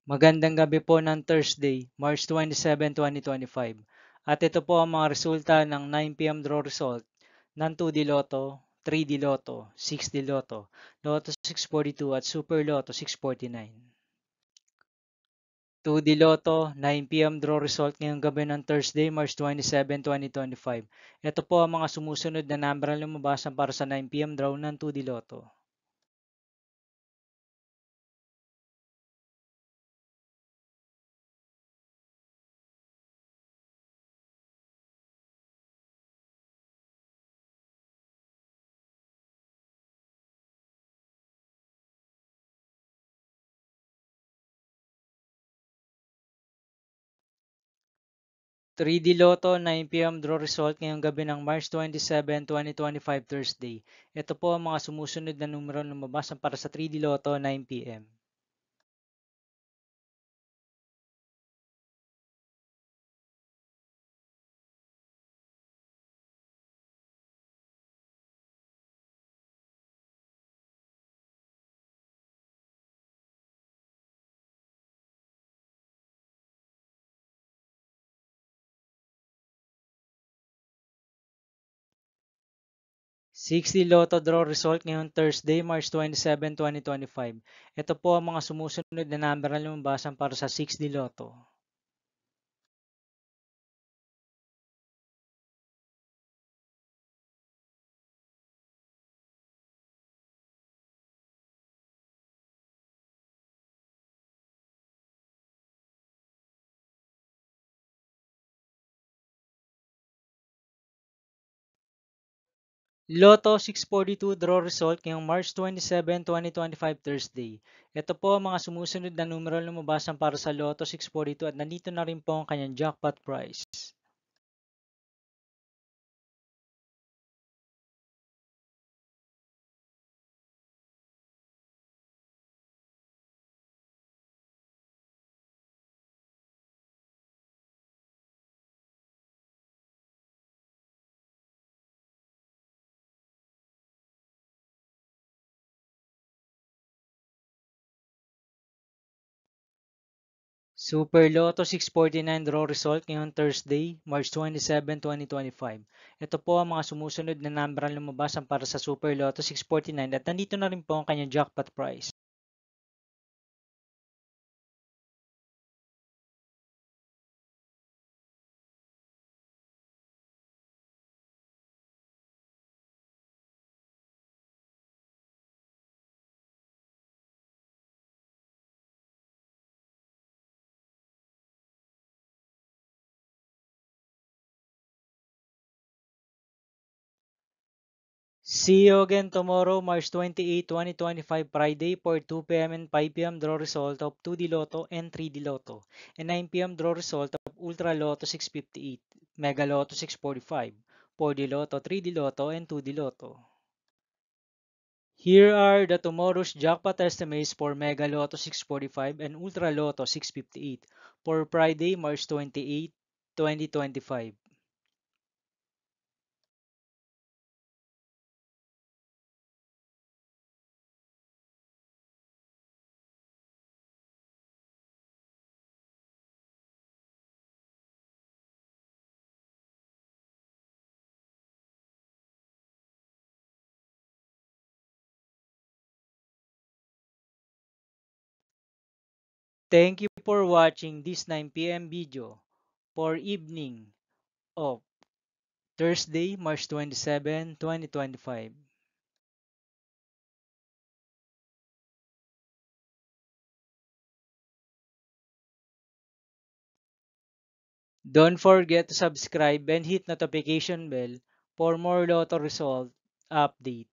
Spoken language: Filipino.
Magandang gabi po ng Thursday, March 27, 2025. At ito po ang mga resulta ng 9 p.m. draw result ng 2D Lotto, 3D Lotto, 6D Lotto, Lotto 642 at Super Lotto 649. 2D Lotto, 9 p.m. draw result ngayong gabi ng Thursday, March 27, 2025. Ito po ang mga sumusunod na number na lumabasan para sa 9 p.m. draw ng 2D Lotto. 3D Lotto 9 p.m. draw result ngayong gabi ng March 27, 2025 Thursday. Ito po ang mga sumusunod na numero na lumabas para sa 3D Lotto 9 p.m. Sixty Lotto draw result ngayong Thursday, March 27, 2025. Ito po ang mga sumusunod na number na lumabas para sa 6D Lotto. Lotto 642 draw result ngayong March 27, 2025 Thursday. Ito po ang mga sumusunod na numero na lumabas para sa Lotto 642 at nandito na rin po ang kanyang jackpot price. Super Lotto 649 draw result ngayong Thursday, March 27, 2025. Ito po ang mga sumusunod na number na lumabas para sa Super Lotto 649 at nandito na rin po ang kanyang jackpot price. See you again tomorrow, March 28, 2025, Friday for 2 p.m. and 5 p.m. draw result of 2D Lotto and 3D Lotto, and 9 p.m. draw result of Ultra Lotto 658, Mega Lotto 645, 4D Lotto, 3D Lotto, and 2D Lotto. Here are the tomorrow's jackpot estimates for Mega Lotto 645 and Ultra Lotto 658 for Friday, March 28, 2025. Thank you for watching this 9 p.m. video for evening of Thursday, March 27, 2025. Don't forget to subscribe and hit notification bell for more Lotto result update.